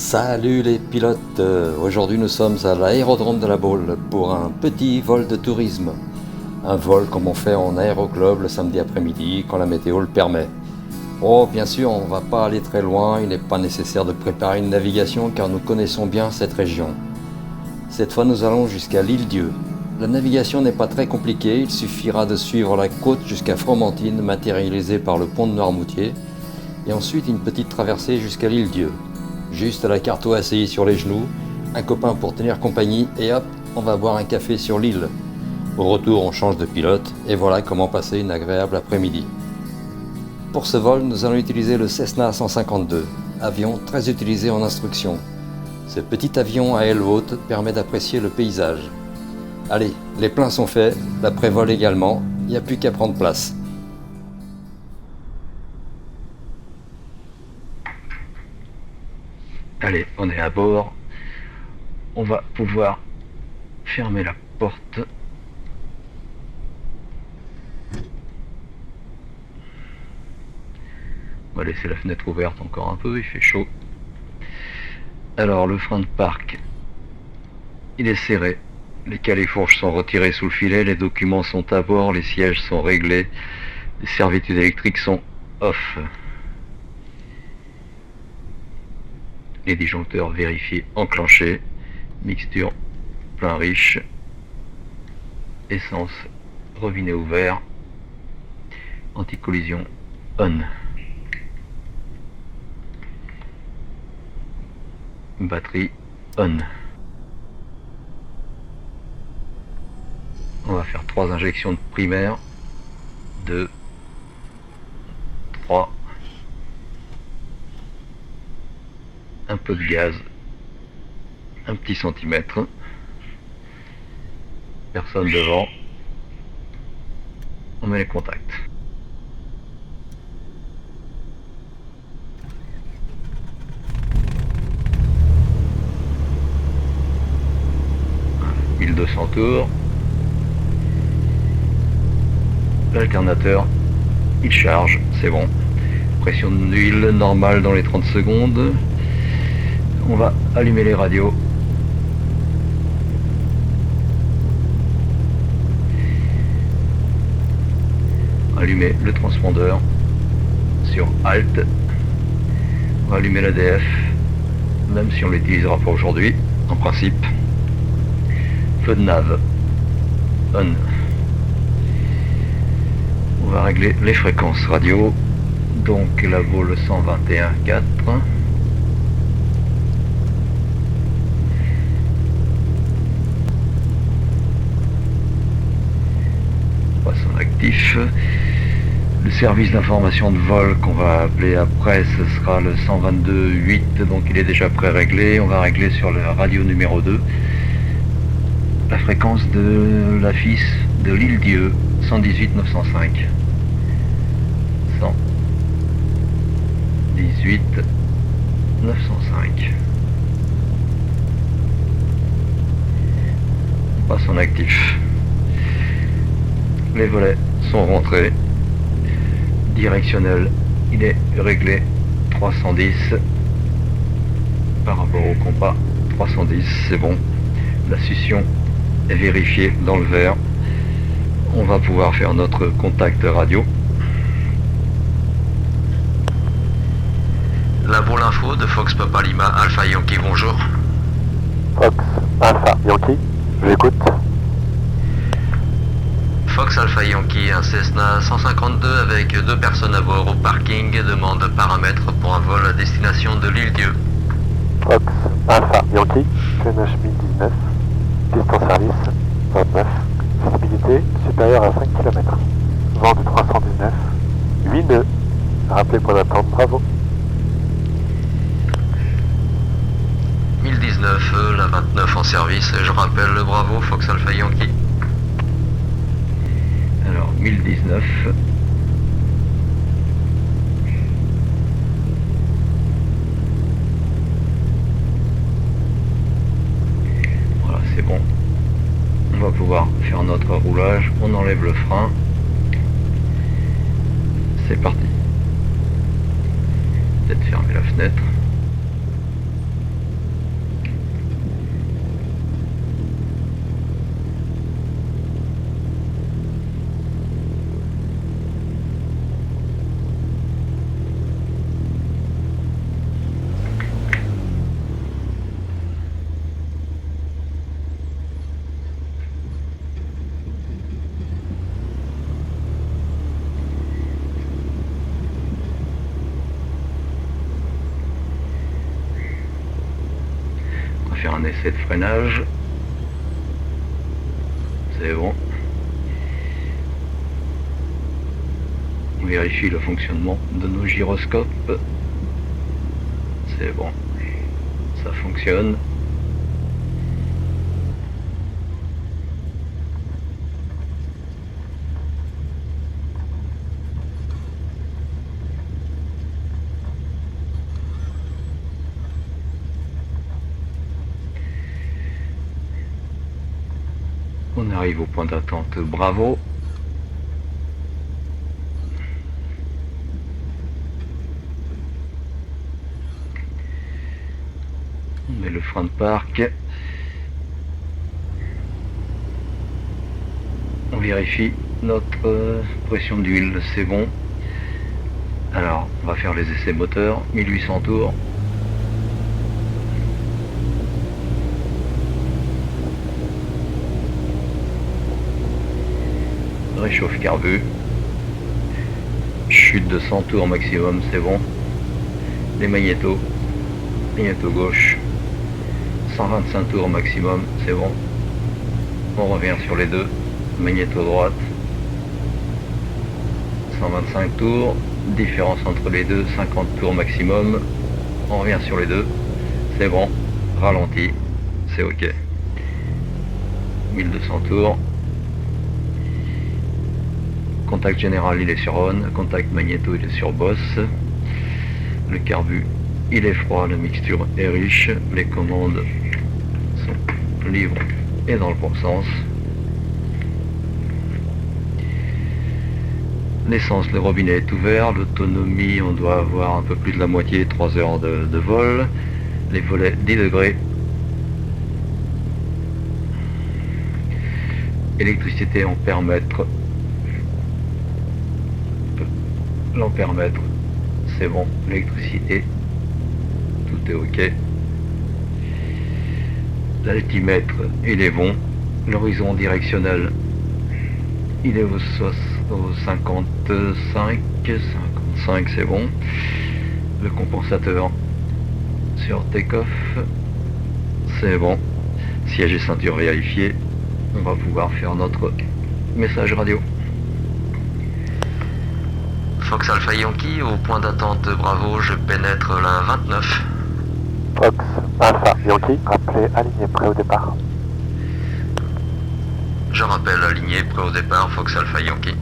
Salut les pilotes, aujourd'hui nous sommes à l'aérodrome de la Baule pour un petit vol de tourisme. Un vol comme on fait en aéroclub le samedi après-midi quand la météo le permet. Oh bien sûr on ne va pas aller très loin, il n'est pas nécessaire de préparer une navigation car nous connaissons bien cette région. Cette fois nous allons jusqu'à l'Île-Dieu. La navigation n'est pas très compliquée, il suffira de suivre la côte jusqu'à Fromentine matérialisée par le pont de Noirmoutier et ensuite une petite traversée jusqu'à l'Île-Dieu. Juste la carto asseyée sur les genoux, un copain pour tenir compagnie et hop, on va boire un café sur l'île. Au retour, on change de pilote et voilà comment passer une agréable après-midi. Pour ce vol, nous allons utiliser le Cessna 152, avion très utilisé en instruction. Ce petit avion à aile haute permet d'apprécier le paysage. Allez, les pleins sont faits, l'après-vol également, il n'y a plus qu'à prendre place. Allez, on est à bord. On va pouvoir fermer la porte. On va laisser la fenêtre ouverte encore un peu, il fait chaud. Alors, le frein de parc, il est serré. Les califourches sont retirées sous le filet, les documents sont à bord, les sièges sont réglés, les servitudes électriques sont off. Les disjoncteurs vérifiés, enclenchés, mixture plein riche, essence robinet ouvert, anti-collision on, batterie on. On va faire 3 injections de primaire, 2, 3. Un peu de gaz, un petit centimètre, personne devant, on met les contacts. Voilà, 1200 tours, l'alternateur, il charge, c'est bon, pression d'huile normale dans les 30 secondes. On va allumer les radios. Allumer le transpondeur sur Alt. On va allumer l'ADF, même si on l'utilisera pas aujourd'hui, en principe. Feu de nav. On. On va régler les fréquences radio. Donc la Baule 121.4. Actif. Le service d'information de vol qu'on va appeler après, ce sera le 122.8, donc il est déjà pré-réglé. On va régler sur la radio numéro 2 la fréquence de la FIS de l'Île-Dieu, 118 905. 118 905. On passe en actif. Les volets sont rentrés. Directionnel, il est réglé 310 par rapport au compas. 310, c'est bon. La succion est vérifiée dans le verre. On va pouvoir faire notre contact radio. La Baule info de Fox Papa Lima Alpha Yankee, bonjour. Fox Alpha Yankee, j'écoute. Fox Alpha Yankee, un Cessna 152 avec 2 personnes à bord au parking, demande paramètres pour un vol à destination de l'Île-Dieu. Fox Alpha Yankee, QNH 1019, distance service 29, visibilité supérieure à 5 km, vent de 319, 8 nœuds, rappelez point d'attente, bravo. 1019, la 29 en service, je rappelle le bravo Fox Alpha Yankee. Alors 1019. Voilà, c'est bon. On va pouvoir faire notre roulage. On enlève le frein. C'est parti. Peut-être fermer la fenêtre. essai de freinage. C'est bon. On vérifie le fonctionnement de nos gyroscopes. C'est bon. Ça fonctionne. On arrive au point d'attente Bravo. On met le frein de parc. On vérifie notre pression d'huile, c'est bon. Alors, on va faire les essais moteurs, 1800 tours. Réchauffe carbu. Chute de 100 tours maximum, c'est bon. Les magnétos. Magnéto gauche. 125 tours maximum, c'est bon. On revient sur les deux. Magnéto droite. 125 tours. Différence entre les deux, 50 tours maximum. On revient sur les deux. C'est bon. Ralenti. C'est ok. 1200 tours. Contact général il est sur on, contact magnéto il est sur boss. Le carbu il est froid, la mixture est riche, les commandes sont libres et dans le bon sens. L'essence, le robinet est ouvert, l'autonomie on doit avoir un peu plus de la moitié, 3 heures de vol. Les volets 10 degrés. Électricité ampère-mètre. L'ampère-mètre, c'est bon, l'électricité, tout est ok. L'altimètre, il est bon. L'horizon directionnel, il est au 55, c'est bon. Le compensateur sur take-off, c'est bon. Siège et ceinture vérifié. On va pouvoir faire notre message radio. Fox Alpha Yankee, au point d'attente Bravo, je pénètre la 29. Fox Alpha Yankee, rappelez aligné prêt au départ. Je rappelle aligné prêt au départ, Fox Alpha Yankee.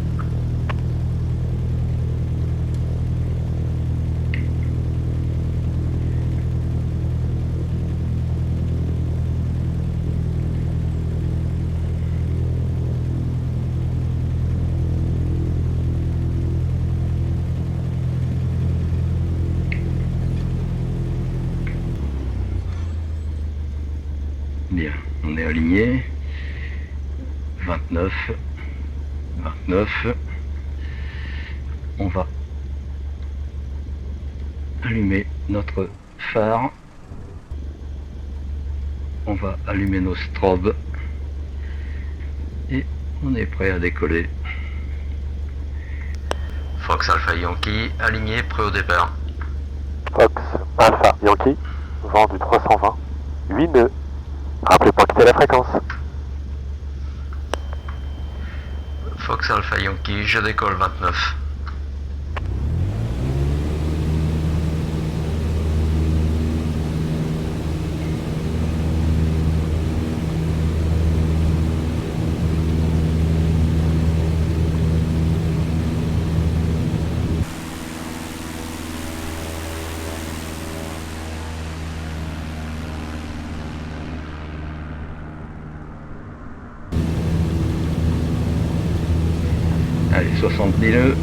Bien, on est aligné. 29. On va allumer notre phare. On va allumer nos strobes. Et on est prêt à décoller. Fox Alpha Yankee, aligné, prêt au départ. Fox Alpha Yankee, vent du 320, 8 nœuds. Rappelez pas quitter la fréquence. Fox Alpha Yankee, je décolle 29. Allez, 70 nœuds.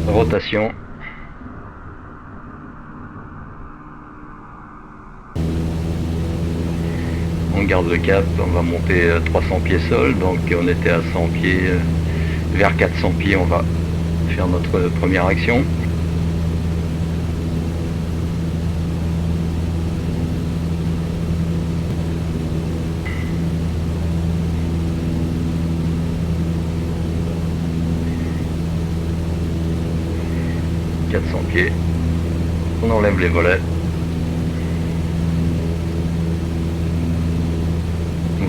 Rotation. On garde le cap, on va monter 300 pieds sol, donc on était à 100 pieds, vers 400 pieds, on va faire notre première action. Pieds. On enlève les volets.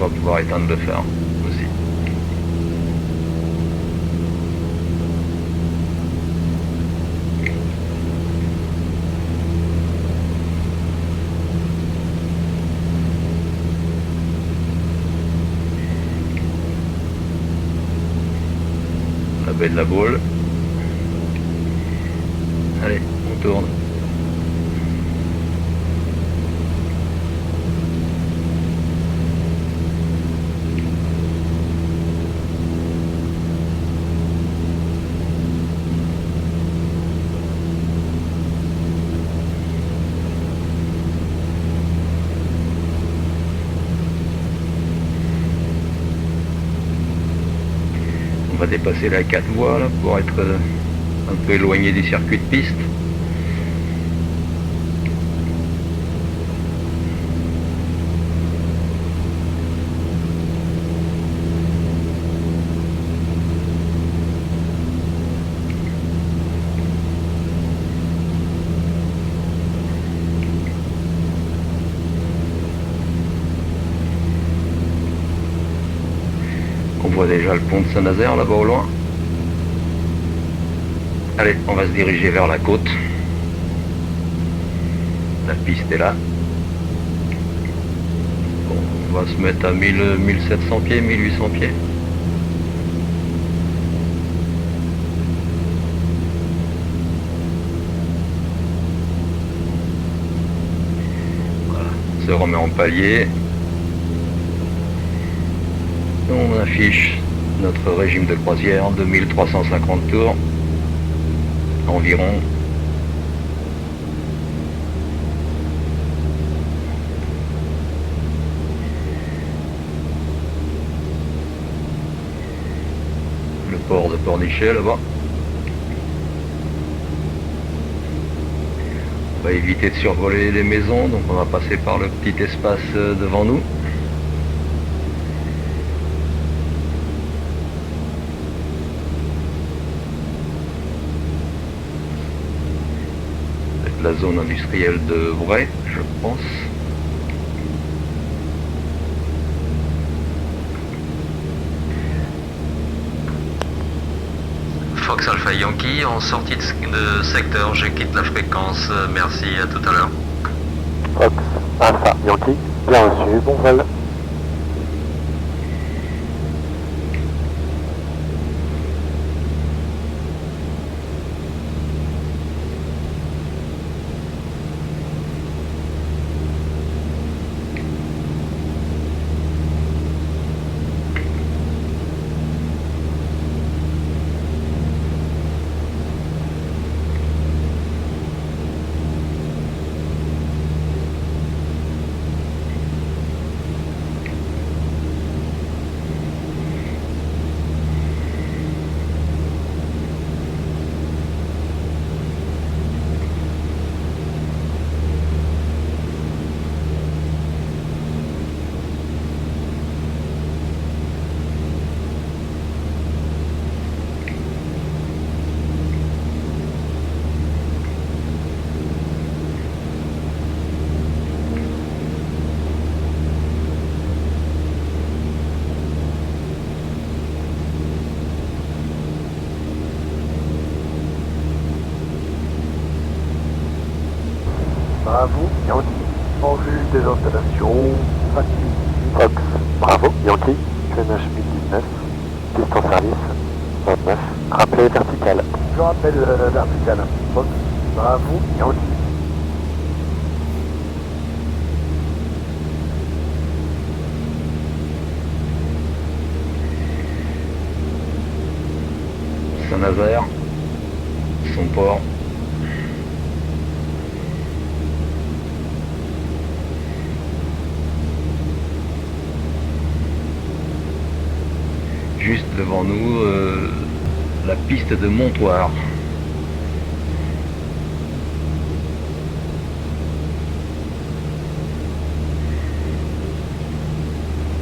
va pouvoir éteindre le phare aussi. La baie de la Baule. Allez, on tourne. On va dépasser la 4 voies là, pour être un peu éloigné du circuit de piste. On voit déjà le pont de Saint-Nazaire là-bas au loin. Allez, on va se diriger vers la côte. La piste est là. Bon, on va se mettre à 1700 pieds, 1800 pieds. Voilà, on se remet en palier. On affiche notre régime de croisière, 2350 tours environ. Le port de Pornichet là-bas. On va éviter de survoler les maisons, donc on va passer par le petit espace devant nous. La zone industrielle de Bray, je pense. Fox Alpha Yankee, en sortie de secteur, je quitte la fréquence. Merci, à tout à l'heure. Fox Alpha Yankee, bien reçu, bon vol. Bravo, Yankee, en vue des installations, Fox, bravo, Yankee, QNH 1019, distance service, 29, rappelez vertical. Je rappelle vertical, Fox, bravo, Yankee. Saint-Nazaire, son port. Juste devant nous, la piste de Montoire.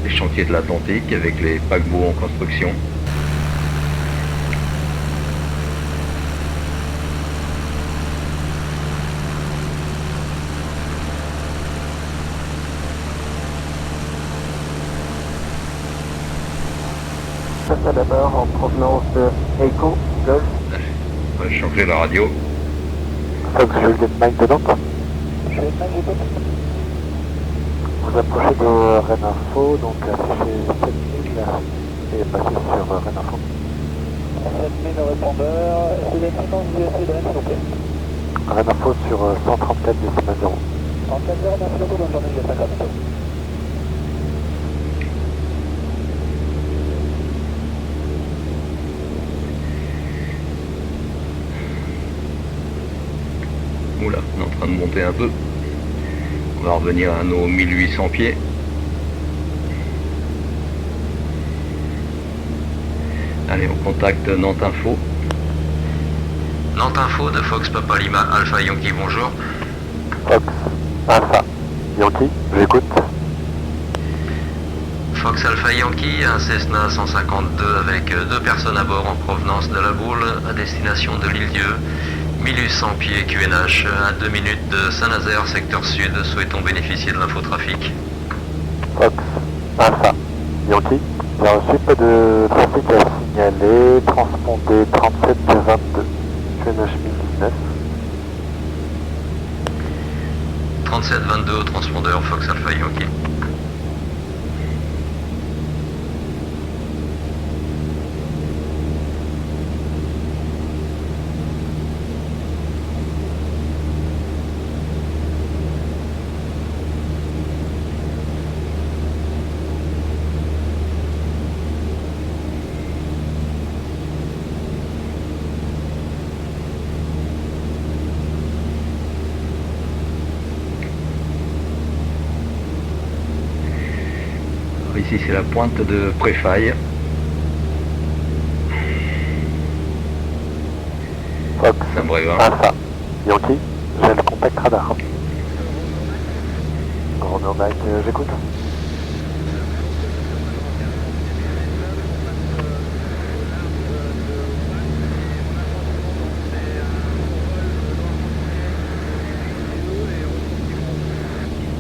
Les chantiers de l'Atlantique avec les paquebots en construction. à d'abord en provenance de Echo, Golf. On va changer la radio. Fox Juliet Mike de Nantes. Juliet Mike, j'écoute. Vous approchez de Rennes-Info, donc affichez 7000 et passez sur Rennes-Info. 7000 répondeurs, c'est la fréquence du AC de Rennes, s'il vous plaît. Rennes-Info sur 134 décimales 0. 134 0, merci beaucoup, bonne journée, je vais faire comme Oula, on est en train de monter un peu. On va revenir à nos 1800 pieds. Allez, on contacte Nantes Info. Nantes Info de Fox Papa Lima Alpha Yankee, bonjour. Fox Alpha Yankee, j'écoute. Fox Alpha Yankee, un Cessna 152 avec 2 personnes à bord en provenance de la Boule à destination de l'Île-Dieu. 1800 pieds QNH, à 2 minutes de Saint-Nazaire, secteur sud. Souhaitons bénéficier de l'infotrafic. Fox Alpha Yankee, j'ai reçu pas de trafic à signaler, transpondé 3722, QNH 1019. 3722 au transpondeur Fox Alpha Yankee. Ici c'est la pointe de Préfaille. Fox Saint-Brévin. Alpha Yankee, j'ai le contact radar. Romeo Mike, j'écoute.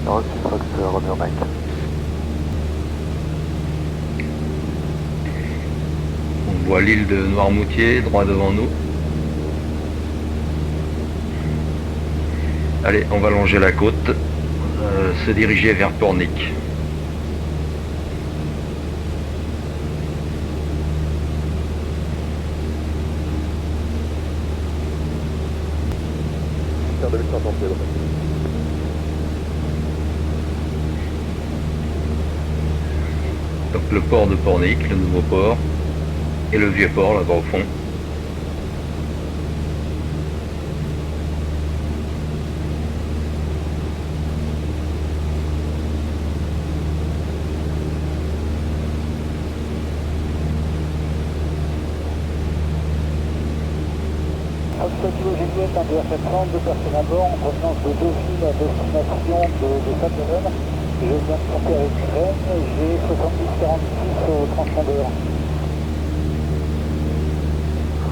Reçu Fox Romeo Mike. On voit l'île de Noirmoutier droit devant nous. Allez, on va longer la côte, se diriger vers Pornic. Donc le port de Pornic, le nouveau port, et le vieux port là-bas au fond. Kilo Juliette, un DR700, 2 personnes à bord, en provenance de Deauville à destination de Sainte-Hélène. Je viens de monter avec Rennes, j'ai 70-46 au transpondeur.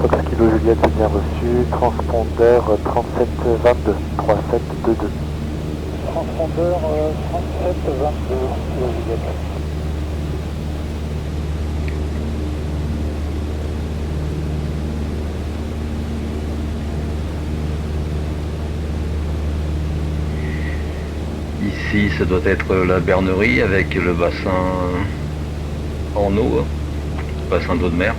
Fox Kilo Juliette, c'est bien reçu, transpondeur 3722, 3722. Transpondeur 3722, Kilo Juliette. Ici, ça doit être la bernerie avec le bassin en eau, bassin d'eau de mer.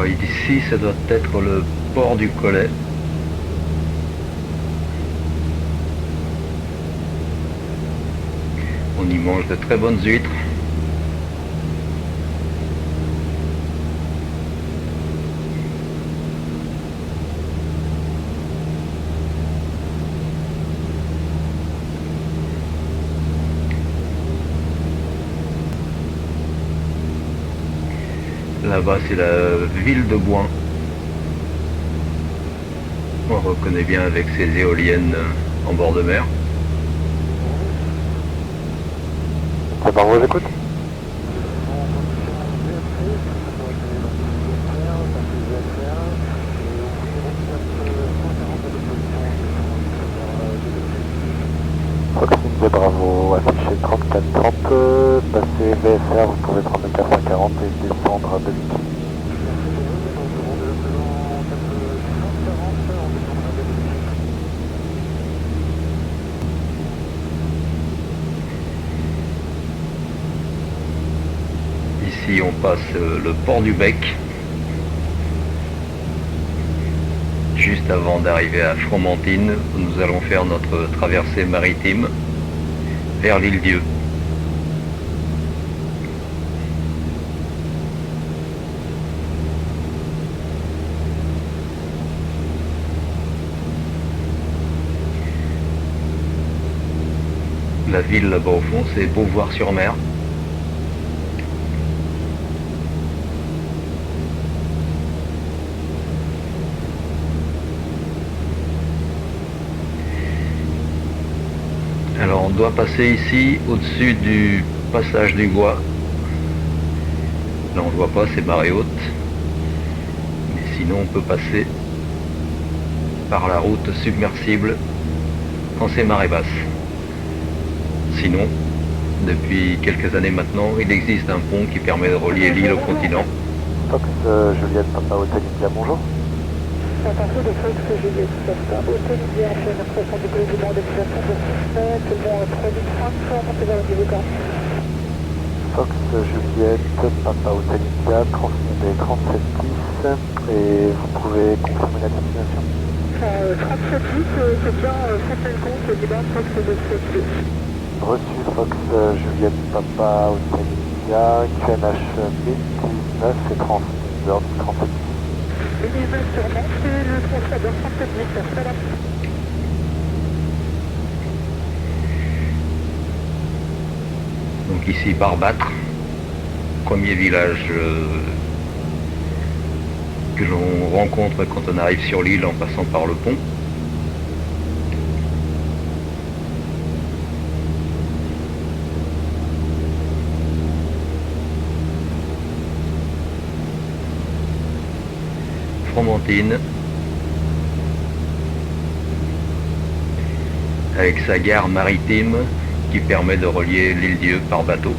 Ici, ça doit être le port du Collet. On y mange de très bonnes huîtres. Là-bas, c'est la ville de Bouin. On reconnaît bien avec ses éoliennes en bord de mer. C'est bon, j'écoute. 3430, passez VFR, vous pouvez prendre le 440 et descendre à 2000 pieds. Ici on passe le port du Bec, juste avant d'arriver à Fromentine, où nous allons faire notre traversée maritime vers l'île Dieu. La ville là-bas au fond, c'est Beauvoir-sur-Mer. Alors on doit passer ici au-dessus du passage du Bois. Là on ne voit pas, c'est marée haute. Mais sinon on peut passer par la route submersible quand c'est marée basse. Sinon, depuis quelques années maintenant, il existe un pont qui permet de relier l'île au continent. Fox Juliette Papa Hotel India, bonjour. À partir de Fox Juliette Papa Hotel India, fait une impression du gouvernement d'exploitation de suspect, c'est bon, 3500, montez vers le niveau 40. Fox Juliette Papa Hotel India, transpondez 3710 et vous pouvez confirmer la destination. 3710, c'est bien, c'est le compte, c'est bien Fox de Reçu Fox Juliette Papa Hotel India, QNH 1019 et transpondeur du 3710. Le niveau sur Nantes, c'est le transpondeur 3710, salam. Donc ici Barbâtre, premier village que l'on rencontre quand on arrive sur l'île en passant par le pont. Fromentine, avec sa gare maritime qui permet de relier l'île Dieu par bateau.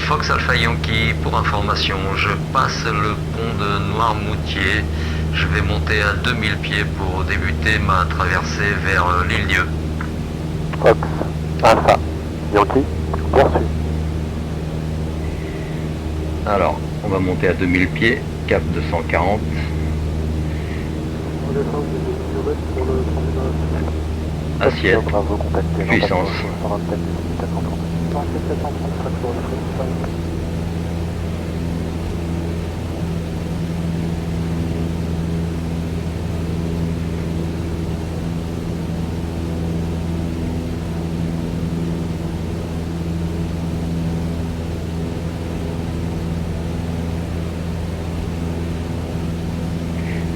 Fox Alpha Yankee, pour information, je passe le pont de Noirmoutier. Je vais monter à 2000 pieds pour débuter ma traversée vers l'île Dieu. Fox Alpha Yankee, bien reçu. Alors, on va monter à 2000 pieds, cap 240. Assiette, puissance.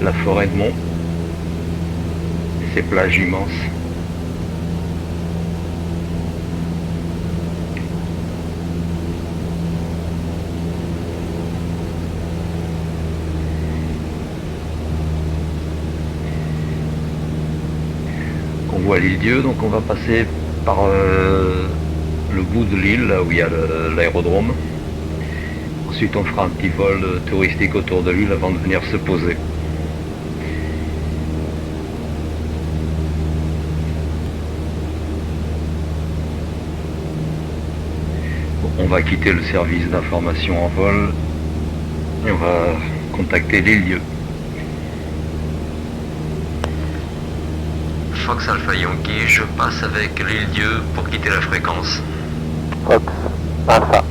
La forêt de Mont, ses plages immenses. On voit l'île Dieu, donc on va passer par le bout de l'île, là où il y a l'aérodrome. Ensuite on fera un petit vol touristique autour de l'île avant de venir se poser. On va quitter le service d'information en vol et on va contacter l'île Dieu. Fox Alpha Yankee, je passe avec l'île Dieu pour quitter la fréquence. Fox Alpha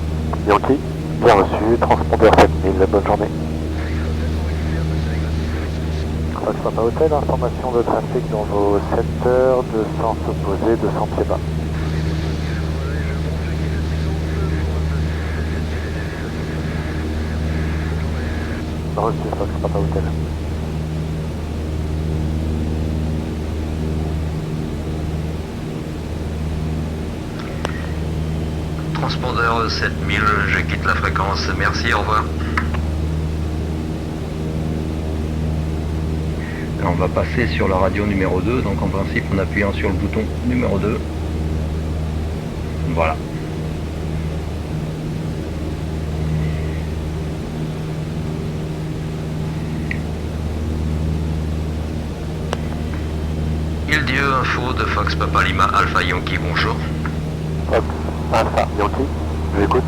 Yankee, bien reçu, transpondeur 7000, bonne journée. Fox Papa Hotel, information de trafic dans vos secteurs de sens opposé de 100 pieds bas. Reçu Fox Papa Hotel. Transpondeur 7000, je quitte la fréquence. Merci, au revoir. On va passer sur la radio numéro 2, donc en principe en appuyant sur le bouton numéro 2. Voilà. Île-Dieu, info de Fox Papa Lima Alpha Yankee, bonjour. Fox Alpha Yankee, je l'écoute.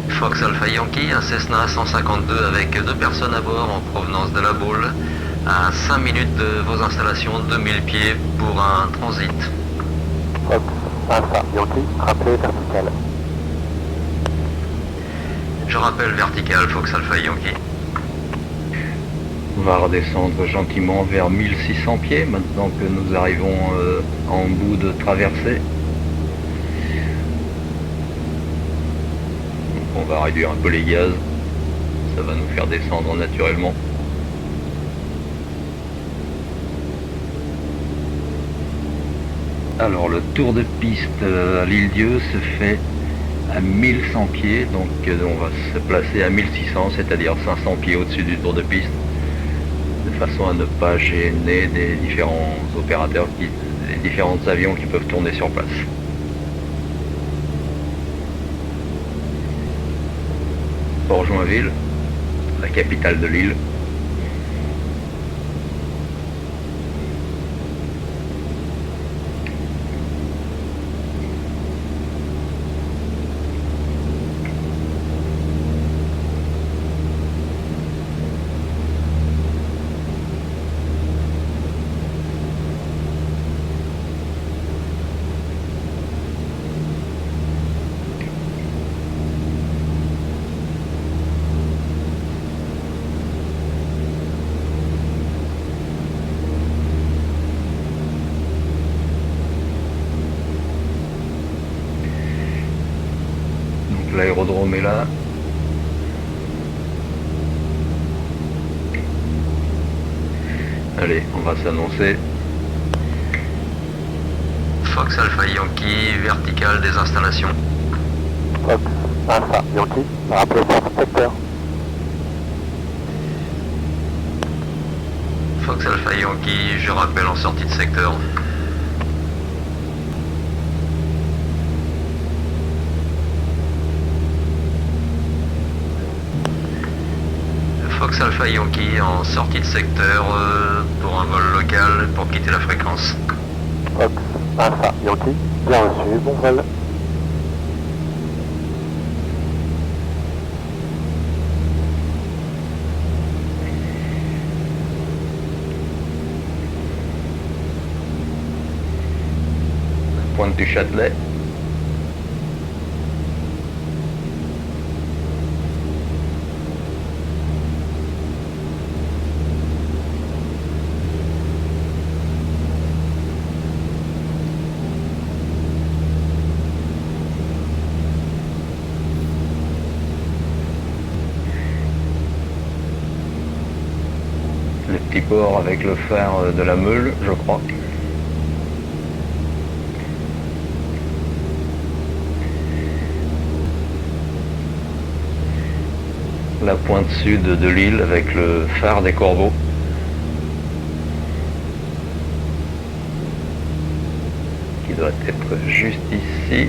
Fox Alpha Yankee, un Cessna 152 avec 2 personnes à bord en provenance de la Baule, à 5 minutes de vos installations, 2000 pieds pour un transit. Fox Alpha Yankee, rappelez vertical. Je rappelle vertical, Fox Alpha Yankee. On va redescendre gentiment vers 1600 pieds, maintenant que nous arrivons en bout de traversée. On va réduire un peu les gaz, ça va nous faire descendre naturellement. Alors le tour de piste à l'Île-Dieu se fait à 1100 pieds, donc on va se placer à 1600, c'est-à-dire 500 pieds au-dessus du tour de piste, de façon à ne pas gêner des différents opérateurs, des différents avions qui peuvent tourner sur place. Port-Joinville, la capitale de l'île. L'aérodrome est là. Allez, on va s'annoncer. Fox Alpha Yankee, vertical des installations. Fox Alpha Yankee, rappelez votre secteur. Fox Alpha Yankee, je rappelle en sortie de secteur. Fox Alpha Yankee en sortie de secteur pour un vol local pour quitter la fréquence. Fox Alpha Yankee, bien reçu, bon vol. Pointe du Châtelet. Le petit port avec le phare de la Meule, je crois. La pointe sud de l'île avec le phare des Corbeaux. Qui doit être juste ici.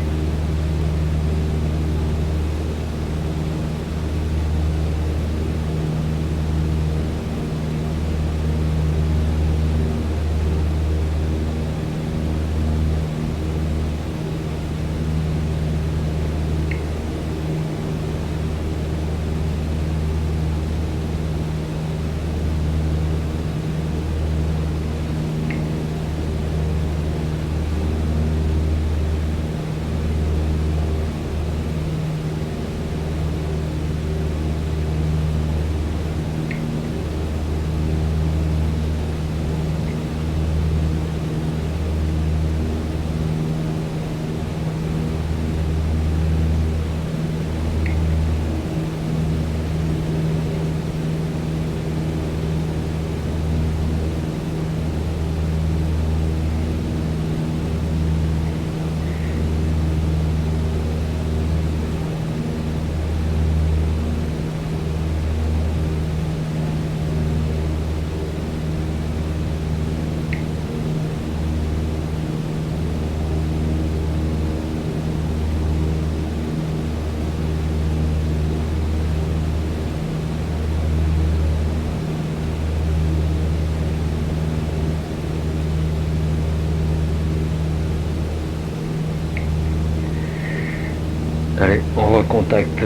Allez, on recontacte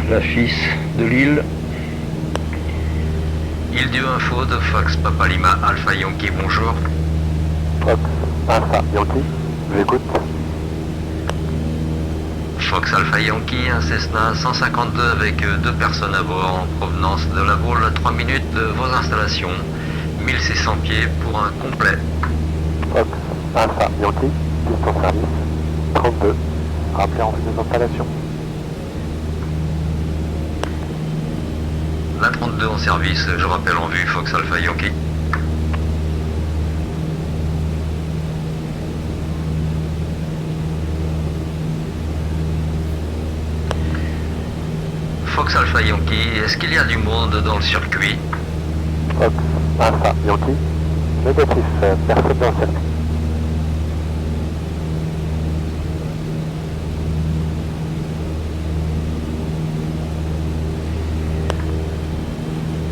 la FIS de Lille. Île du Info de Fox Papa Lima Alpha Yankee, bonjour. Fox Alpha Yankee, j'écoute. Fox Alpha Yankee, un Cessna 152 avec 2 personnes à bord en provenance de la Baule, 3 minutes de vos installations, 1600 pieds pour un complet. Fox Alpha Yankee, distance service 32, rappelez en vue des installations. La 32 en service, je rappelle en vue, Fox Alpha Yankee. Fox Alpha Yankee, est-ce qu'il y a du monde dans le circuit? Fox Alpha Yankee, négatif, personne dans le circuit.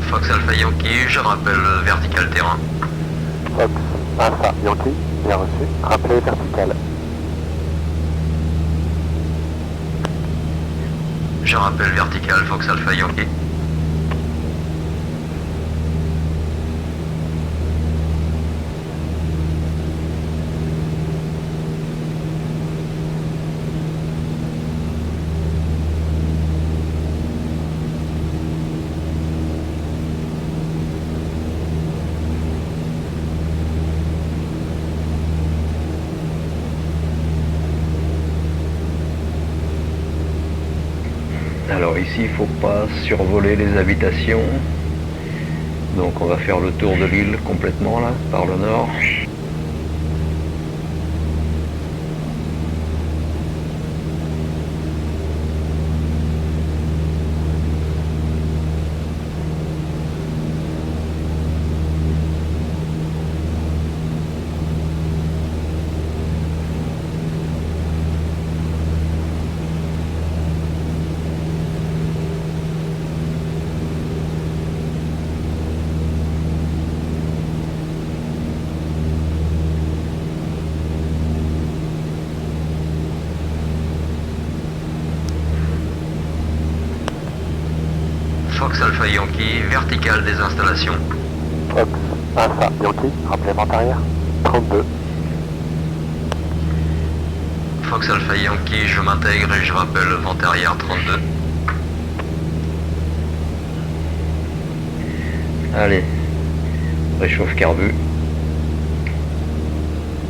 Fox Alpha Yankee, je rappelle vertical terrain. Fox Alpha Yankee, bien reçu, rappelez vertical. Je rappelle vertical, Fox Alpha Yankee. Alors ici, il ne faut pas survoler les habitations. Donc on va faire le tour de l'île complètement là, par le nord. Fox Alpha Yankee, vertical des installations. Fox Alpha Yankee, rappelez vente arrière 32. Fox Alpha Yankee, je m'intègre et je rappelle vente arrière 32. Allez, réchauffe carbu.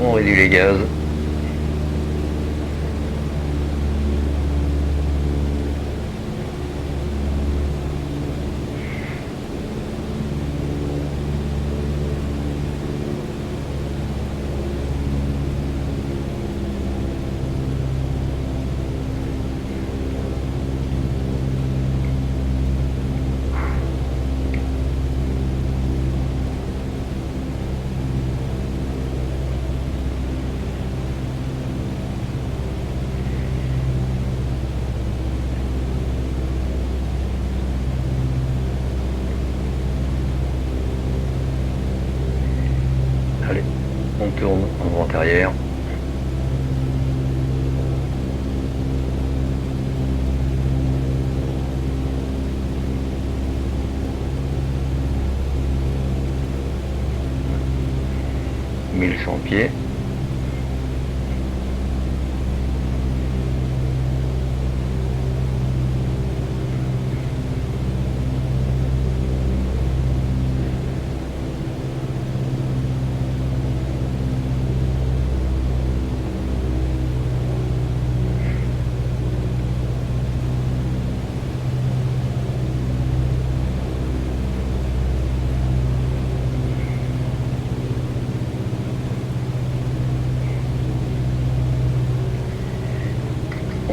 On réduit les gaz. Allez, on tourne en vente arrière. « 1100 pieds.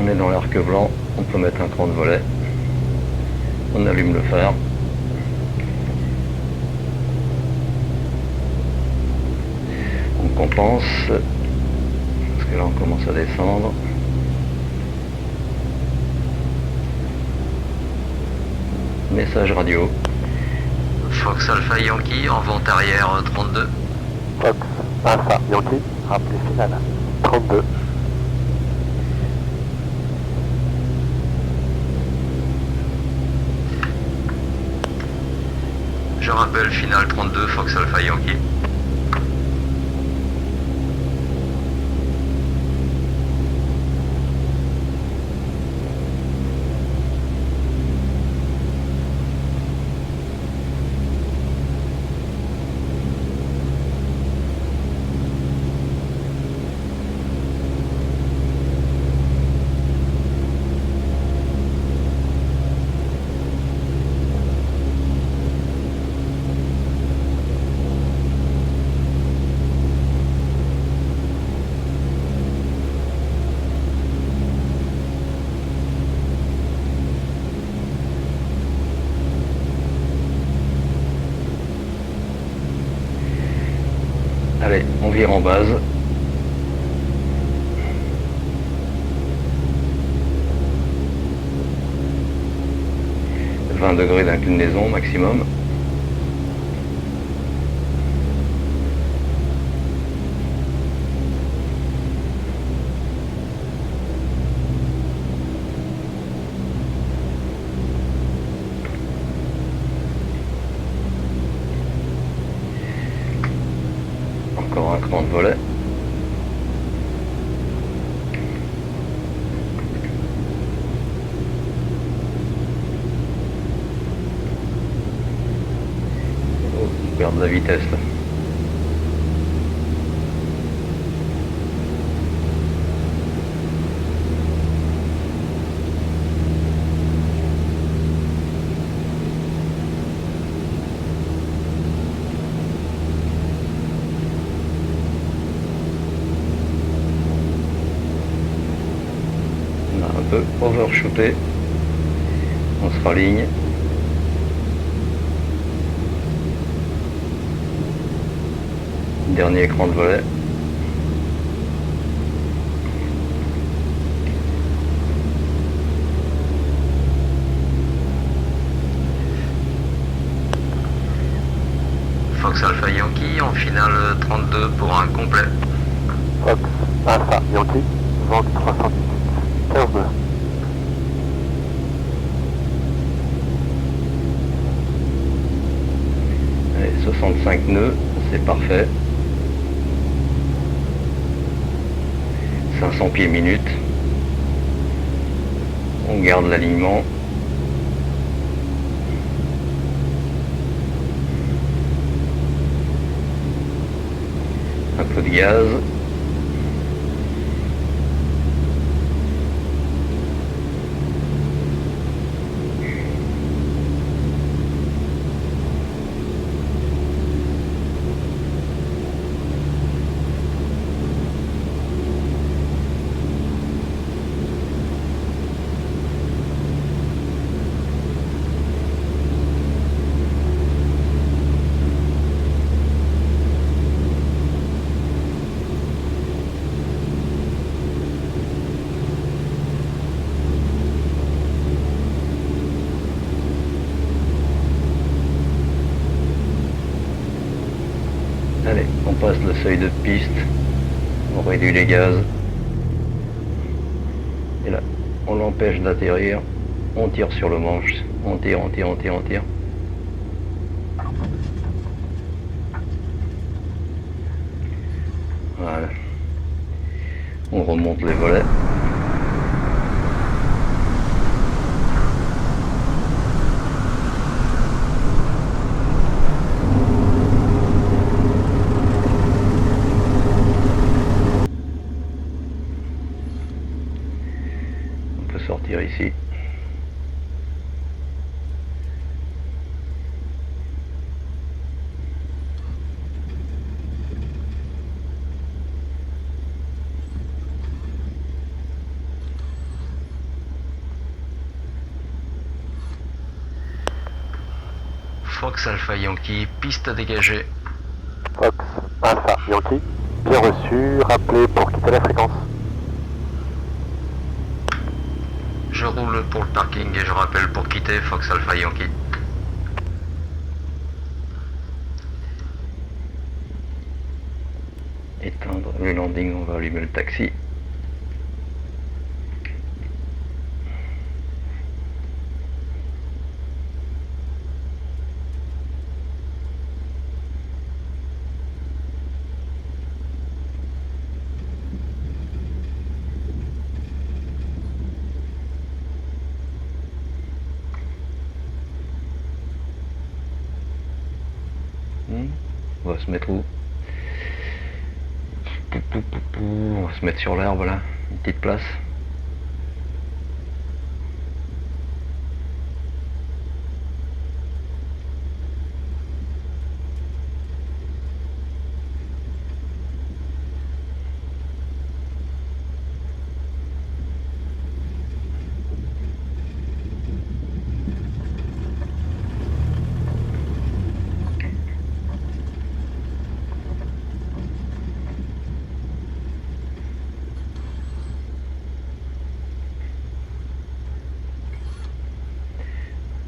On est dans l'arc blanc, on peut mettre un cran de volet. On allume le phare. On compense, parce que là on commence à descendre. Message radio. Fox Alpha Yankee en vente arrière 32. Fox Alpha Yankee, rappelez final 32. Je rappelle, finale 32, Fox Alpha Yankee. Allez, on vire en base. « 20 degrés d'inclinaison maximum. Encore un cran de volet. Oh, on perd de la vitesse là. Un peu overshooté, on se raligne. Dernier écran de volet. Fox Alpha Yankee en finale 32 pour un complet. Fox Alpha Yankee, vent du 318, 15 nœuds. Allez, 65 nœuds, c'est parfait. 500 pieds minute. On garde l'alignement. Un peu de gaz. Allez, on passe le seuil de piste, on réduit les gaz, et là, on l'empêche d'atterrir, on tire sur le manche, on tire. Voilà, on remonte les volets. Sortir ici. Fox Alpha Yankee, piste dégagée. Fox Alpha Yankee, bien reçu, rappelez pour quitter la fréquence. Je roule pour le parking et je rappelle pour quitter Fox Alpha Yankee. Éteindre le landing, on va allumer le taxi. On va se mettre où? On va se mettre sur l'herbe là, une petite place.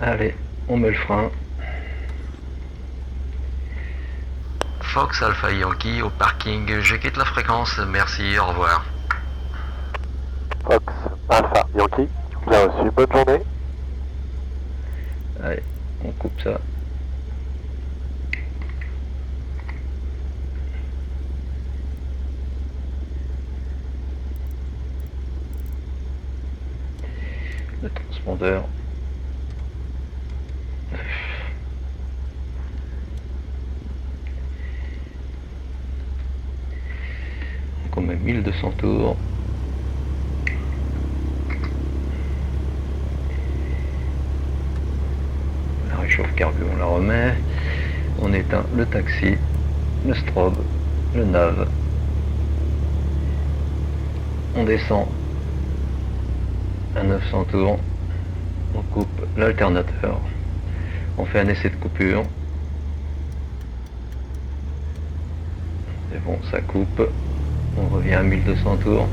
Allez, on met le frein. Fox Alpha Yankee au parking, je quitte la fréquence, merci, au revoir. Fox Alpha Yankee, bien reçu, bonne journée. Allez, on coupe ça. Le transpondeur. Donc on met 1200 tours. La réchauffe carburant, on la remet. On éteint le taxi, le strobe, le nav. On descend à 900 tours. On coupe l'alternateur. On fait un essai de coupure. C'est bon, ça coupe. On revient à 1200 tours.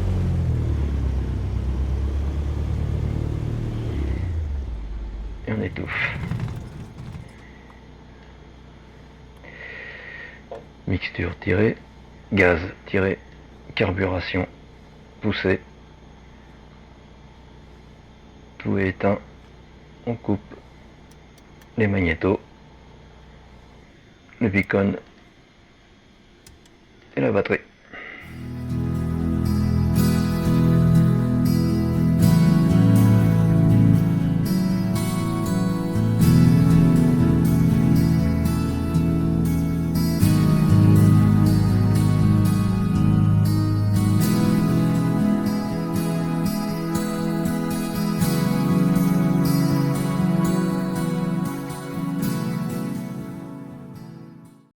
Et on étouffe. Mixture tirée, gaz tiré, carburation poussée. Tout est éteint. On coupe les magnétos, le beacon et la batterie.